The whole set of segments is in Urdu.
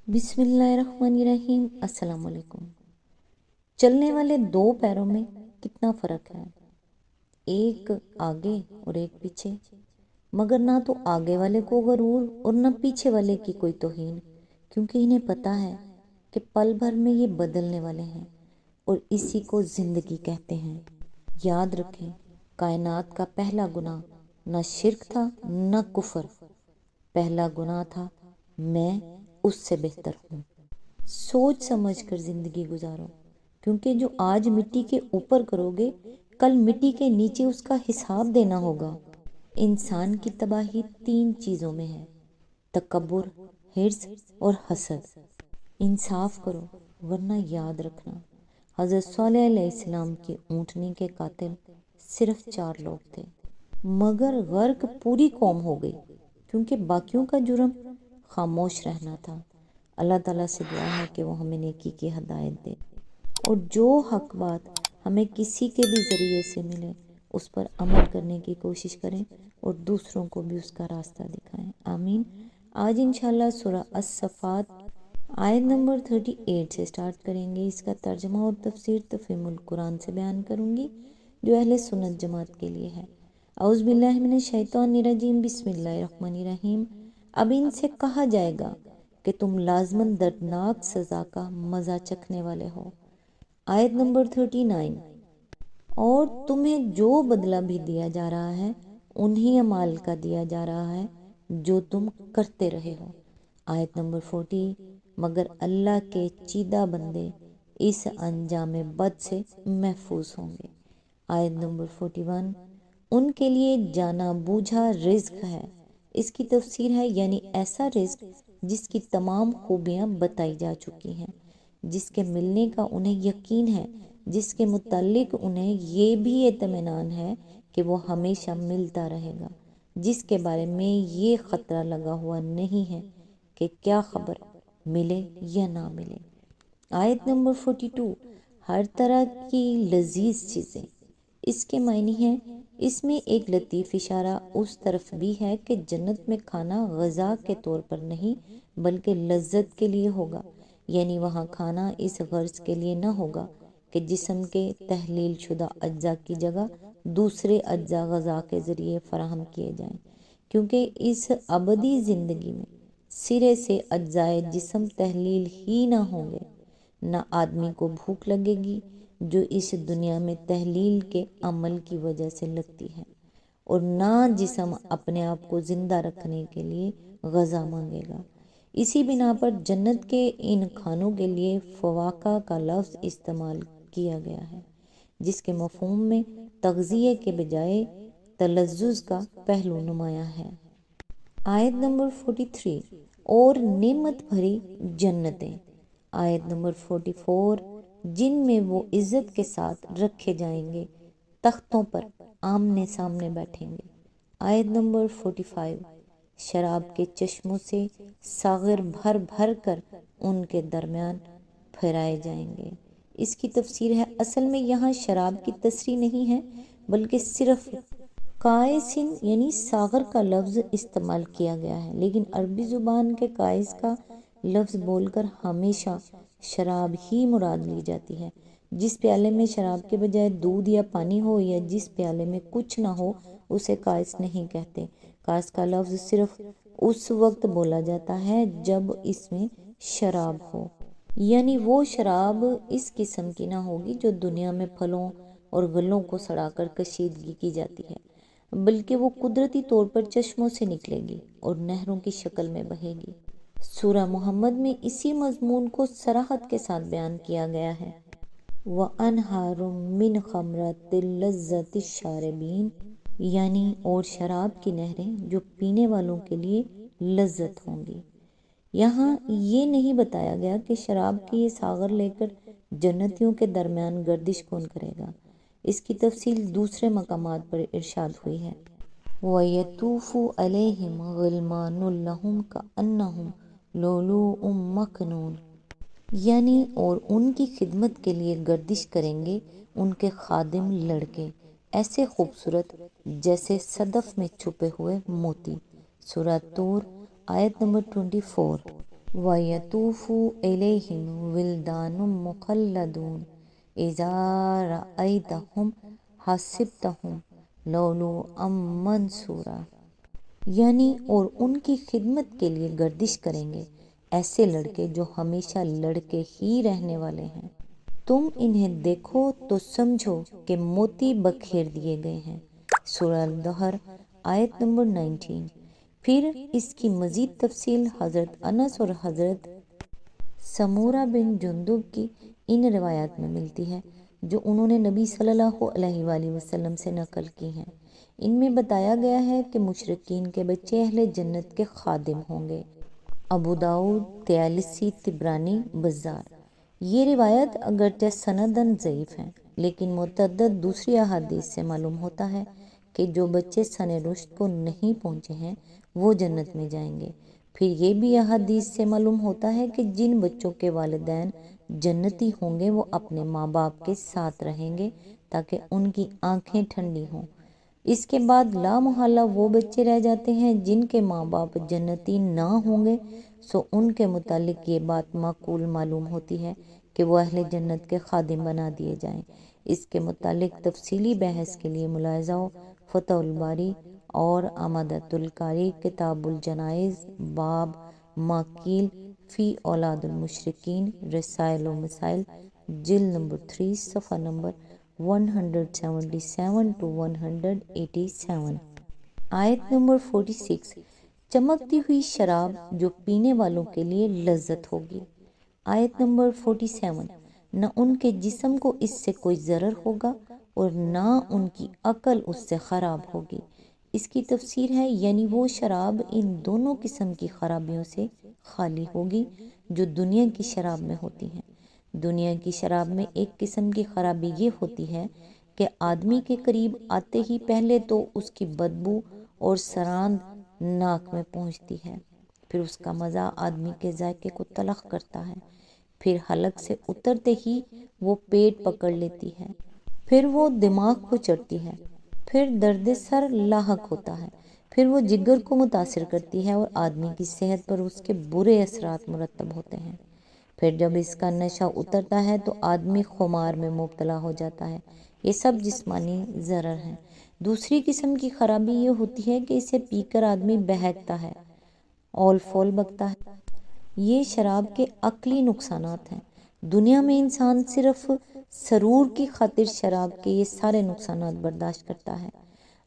بسم اللہ الرحمن الرحیم۔ السلام علیکم۔ چلنے والے دو پیروں میں کتنا فرق ہے، ایک آگے اور ایک پیچھے، مگر نہ تو آگے والے کو غرور اور نہ پیچھے والے کی کوئی توہین، کیونکہ انہیں پتہ ہے کہ پل بھر میں یہ بدلنے والے ہیں اور اسی کو زندگی کہتے ہیں۔ یاد رکھیں، کائنات کا پہلا گناہ نہ شرک تھا نہ کفر، پہلا گناہ تھا میں اس سے بہتر ہوں۔ سوچ سمجھ کر زندگی گزارو، کیونکہ جو آج مٹی کے اوپر کرو گے کل مٹی کے نیچے اس کا حساب دینا ہوگا۔ انسان کی تباہی تین چیزوں میں ہے: تکبر، حرص اور حسد۔ انصاف کرو، ورنہ یاد رکھنا حضرت صالح علیہ السلام کی اونٹنی کے قاتل صرف 4 لوگ تھے، مگر غرق پوری قوم ہو گئی کیونکہ باقیوں کا جرم خاموش رہنا تھا۔ اللہ تعالیٰ سے دعا ہے کہ وہ ہمیں نیکی کی ہدایت دے، اور جو حق بات ہمیں کسی کے بھی ذریعے سے ملے اس پر عمل کرنے کی کوشش کریں اور دوسروں کو بھی اس کا راستہ دکھائیں، آمین۔ آج انشاءاللہ سورہ الصفات آیت نمبر 38 سے سٹارٹ کریں گے۔ اس کا ترجمہ اور تفسیر تفہیم القرآن سے بیان کروں گی جو اہل سنت جماعت کے لیے ہے۔ اعوذ باللہ من الشیطان الرجیم، بسم اللہ الرحمن الرحیم۔ اب ان سے کہا جائے گا کہ تم لازماً دردناک سزا کا مزہ چکھنے والے ہو۔ آیت نمبر 39۔ اور تمہیں جو بدلہ بھی دیا جا رہا ہے انہی اعمال کا دیا جا رہا ہے جو تم کرتے رہے ہو۔ آیت نمبر 40۔ مگر اللہ کے چیدہ بندے اس انجام بد سے محفوظ ہوں گے۔ آیت نمبر 41۔ ان کے لیے جانا بوجھا رزق ہے۔ اس کی تفسیر ہے یعنی ایسا رزق جس کی تمام خوبیاں بتائی جا چکی ہیں، جس کے ملنے کا انہیں یقین ہے، جس کے متعلق انہیں یہ بھی اطمینان ہے کہ وہ ہمیشہ ملتا رہے گا، جس کے بارے میں یہ خطرہ لگا ہوا نہیں ہے کہ کیا خبر ملے یا نہ ملے۔ آیت نمبر 42۔ ہر طرح کی لذیذ چیزیں۔ اس کے معنی ہیں، اس میں ایک لطیف اشارہ اس طرف بھی ہے کہ جنت میں کھانا غذا کے طور پر نہیں بلکہ لذت کے لیے ہوگا، یعنی وہاں کھانا اس غرض کے لیے نہ ہوگا کہ جسم کے تحلیل شدہ اجزاء کی جگہ دوسرے اجزاء غذا کے ذریعے فراہم کیے جائیں، کیونکہ اس ابدی زندگی میں سرے سے اجزاء جسم تحلیل ہی نہ ہوں گے۔ نہ آدمی کو بھوک لگے گی جو اس دنیا میں تحلیل کے عمل کی وجہ سے لگتی ہے، اور نہ جسم اپنے آپ کو زندہ رکھنے کے لیے غذا مانگے گا۔ اسی بنا پر جنت کے ان کھانوں کے لیے فواکہ کا لفظ استعمال کیا گیا ہے، جس کے مفہوم میں تغذیہ کے بجائے تلذذ کا پہلو نمایاں ہے۔ آیت نمبر 43۔ اور نعمت بھری جنتیں۔ آیت نمبر 44۔ جن میں وہ عزت کے ساتھ رکھے جائیں گے، تختوں پر آمنے سامنے بیٹھیں گے۔ آیت نمبر 45۔ شراب کے چشموں سے ساغر بھر بھر کر ان کے درمیان پھرائے جائیں گے۔ اس کی تفسیر ہے، اصل میں یہاں شراب کی تصریح نہیں ہے بلکہ صرف کائسن یعنی ساغر کا لفظ استعمال کیا گیا ہے، لیکن عربی زبان کے کائس کا لفظ بول کر ہمیشہ شراب ہی مراد لی جاتی ہے۔ جس پیالے میں شراب کے بجائے دودھ یا پانی ہو یا جس پیالے میں کچھ نہ ہو اسے کائس نہیں کہتے۔ کائس کا لفظ صرف اس وقت بولا جاتا ہے جب اس میں شراب ہو، یعنی وہ شراب اس قسم کی نہ ہوگی جو دنیا میں پھلوں اور غلوں کو سڑا کر کشیدگی کی جاتی ہے، بلکہ وہ قدرتی طور پر چشموں سے نکلے گی اور نہروں کی شکل میں بہے گی۔ سورہ محمد میں اسی مضمون کو صراحت کے ساتھ بیان کیا گیا ہے۔ وَأَنْهَارٌ مِّنْ خَمْرٍ لَذَّةٍ لِّلشَّارِبِينَ، یعنی اور شراب کی نہریں جو پینے والوں کے لیے لذت ہوں گی۔ یہاں یہ نہیں بتایا گیا کہ شراب کی یہ ساغر لے کر جنتیوں کے درمیان گردش کون کرے گا۔ اس کی تفصیل دوسرے مقامات پر ارشاد ہوئی ہے۔ وَيَطُوفُ عَلَيْهِمْ غِلْمَانٌ لَّهُمْ كَأَنَّهُمْ لُؤْلُؤٌ مَّكْنُونٌ، یعنی اور ان کی خدمت کے لیے گردش کریں گے ان کے خادم لڑکے ایسے خوبصورت جیسے صدف میں چھپے ہوئے موتی۔ سورہ طور آیت نمبر 24۔ وَيَطُوفُ إِلَيْهِمْ وِلْدَانٌ مُخَلَّدُونَ إِذَا رَأَيْتَهُمْ حَسِبْتَهُمْ لُؤْلُؤًا مَنثُورًا، یعنی اور ان کی خدمت کے لیے گردش کریں گے ایسے لڑکے جو ہمیشہ لڑکے ہی رہنے والے ہیں۔ تم انہیں دیکھو تو سمجھو کہ موتی بکھیر دیے گئے ہیں۔ سورہ الدہر آیت نمبر 19۔ پھر اس کی مزید تفصیل حضرت انس اور حضرت سمورہ بن جندب کی ان روایات میں ملتی ہے جو انہوں نے نبی صلی اللہ علیہ وآلہ وسلم سے نقل کی ہیں۔ ان میں بتایا گیا ہے کہ مشرکین کے بچے اہل جنت کے خادم ہوں گے۔ ابو داؤد، طیالسی، طبرانی، بزار۔ یہ روایت اگرچہ سنداً ضعیف ہیں لیکن متعدد دوسری احادیث سے معلوم ہوتا ہے کہ جو بچے سن رشد کو نہیں پہنچے ہیں وہ جنت میں جائیں گے۔ پھر یہ بھی احادیث سے معلوم ہوتا ہے کہ جن بچوں کے والدین جنتی ہوں گے وہ اپنے ماں باپ کے ساتھ رہیں گے تاکہ ان کی آنکھیں ٹھنڈی ہوں۔ اس کے بعد لا محالہ وہ بچے رہ جاتے ہیں جن کے ماں باپ جنتی نہ ہوں گے، سو ان کے متعلق یہ بات معقول معلوم ہوتی ہے کہ وہ اہل جنت کے خادم بنا دیے جائیں۔ اس کے متعلق تفصیلی بحث کے لیے ملاحظہ فتح الباری اور عمدۃ القاری، کتاب الجنائز، باب ما قیل فی اولاد المشرکین، رسائل و مسائل، جلد نمبر 3، صفحہ نمبر 177 to 187۔ آیت نمبر 46۔ چمکتی ہوئی شراب جو پینے والوں کے لیے لذت ہوگی۔ آیت نمبر 47۔ نہ ان کے جسم کو اس سے کوئی ضرر ہوگا اور نہ ان کی عقل اس سے خراب ہوگی۔ اس کی تفسیر ہے یعنی وہ شراب ان دونوں قسم کی خرابیوں سے خالی ہوگی جو دنیا کی شراب میں ہوتی ہیں۔ دنیا کی شراب میں ایک قسم کی خرابی یہ ہوتی ہے کہ آدمی کے قریب آتے ہی پہلے تو اس کی بدبو اور سراند ناک میں پہنچتی ہے، پھر اس کا مزہ آدمی کے ذائقے کو تلخ کرتا ہے، پھر حلق سے اترتے ہی وہ پیٹ پکڑ لیتی ہے، پھر وہ دماغ کو چڑھتی ہے، پھر درد سر لاحق ہوتا ہے، پھر وہ جگر کو متاثر کرتی ہے اور آدمی کی صحت پر اس کے برے اثرات مرتب ہوتے ہیں۔ پھر جب اس کا نشہ اترتا ہے تو آدمی خمار میں مبتلا ہو جاتا ہے۔ یہ سب جسمانی ضرر ہیں۔ دوسری قسم کی خرابی یہ ہوتی ہے کہ اسے پی کر آدمی بہکتا ہے، اول فول بکتا ہے۔ یہ شراب کے عقلی نقصانات ہیں۔ دنیا میں انسان صرف سرور کی خاطر شراب کے یہ سارے نقصانات برداشت کرتا ہے۔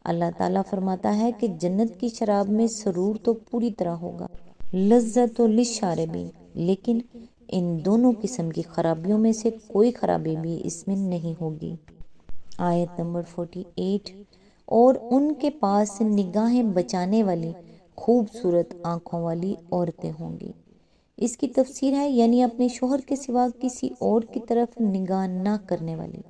اللہ تعالیٰ فرماتا ہے کہ جنت کی شراب میں سرور تو پوری طرح ہوگا، لذت للشاربین، لیکن ان دونوں قسم کی خرابیوں میں سے کوئی خرابی بھی اس میں نہیں ہوگی۔ آیت نمبر 48۔ اور ان کے پاس نگاہیں بچانے والی خوبصورت آنکھوں والی عورتیں ہوں گی۔ اس کی تفسیر ہے یعنی اپنے شوہر کے سوا کسی اور کی طرف نگاہ نہ کرنے والی۔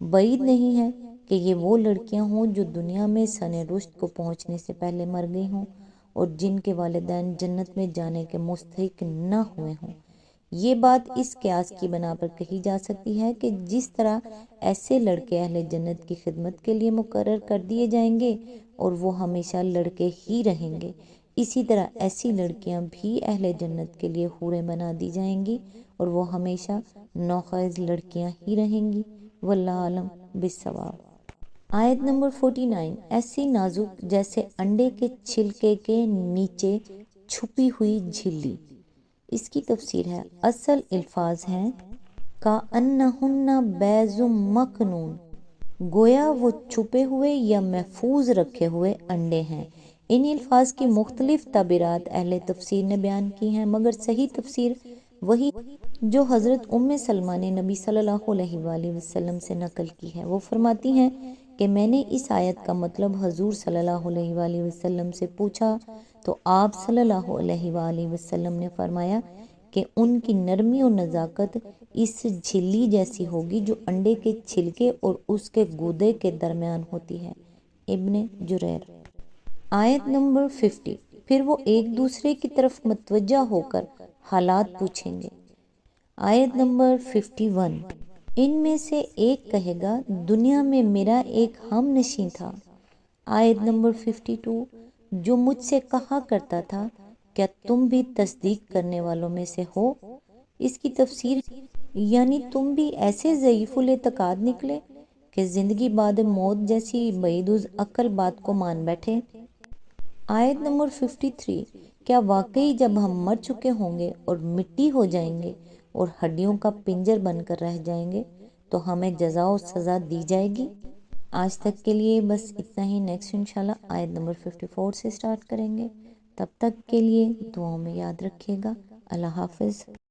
بعید نہیں ہے کہ یہ وہ لڑکیاں ہوں جو دنیا میں سن رشد کو پہنچنے سے پہلے مر گئی ہوں اور جن کے والدین جنت میں جانے کے مستحق نہ ہوئے ہوں۔ یہ بات اس قیاس کی بنا پر کہی جا سکتی ہے کہ جس طرح ایسے لڑکے اہل جنت کی خدمت کے لیے مقرر کر دیے جائیں گے اور وہ ہمیشہ لڑکے ہی رہیں گے، اسی طرح ایسی لڑکیاں بھی اہل جنت کے لیے حوریں بنا دی جائیں گی اور وہ ہمیشہ نوخیز لڑکیاں ہی رہیں گی۔ واللہ عالم بالصواب۔ آیت نمبر 49۔ ایسی نازک جیسے انڈے کے چھلکے کے نیچے چھپی ہوئی جھلی۔ اس کی تفسیر ہے اصل الفاظ ہیں کَأَنَّهُنَّ بَیضٌ مَکْنُونٌ، گویا وہ چھپے ہوئے یا محفوظ رکھے ہوئے انڈے ہیں۔ ان الفاظ کی مختلف تعبیرات اہل تفسیر نے بیان کی ہیں، مگر صحیح تفسیر وہی جو حضرت سلمہ نے نبی صلی اللہ علیہ وآلہ وسلم سے نقل کی ہے۔ وہ فرماتی ہیں کہ میں نے اس آیت کا مطلب حضور صلی اللہ علیہ وآلہ وسلم سے پوچھا تو آپ صلی اللہ علیہ وآلہ وسلم نے فرمایا کہ ان کی نرمی و نزاکت اس جھلی جیسی ہوگی جو انڈے کے چھلکے اور اس کے گودے کے درمیان ہوتی ہے۔ ابن جریر۔ آیت نمبر 50۔ پھر وہ ایک دوسرے کی طرف متوجہ ہو کر حالات پوچھیں گے۔ آیت نمبر 51۔ ان میں سے ایک کہے گا دنیا میں میرا ایک ہم نشین تھا۔ آیت نمبر 52۔ جو مجھ سے کہا کرتا تھا کیا تم بھی تصدیق کرنے والوں میں سے ہو؟ اس کی تفسیر یعنی تم بھی ایسے ضعیف الاعتقاد نکلے کہ زندگی بعد موت جیسی بعید العقل بات کو مان بیٹھے۔ آیت نمبر 53، کیا واقعی جب ہم مر چکے ہوں گے اور مٹی ہو جائیں گے اور ہڈیوں کا پنجر بن کر رہ جائیں گے تو ہمیں جزا و سزا دی جائے گی؟ آج تک کے لیے بس اتنا ہی، نیکسٹ انشاءاللہ آیت نمبر 54 سے سٹارٹ کریں گے۔ تب تک کے لیے دعاؤں میں یاد رکھیے گا۔ اللہ حافظ۔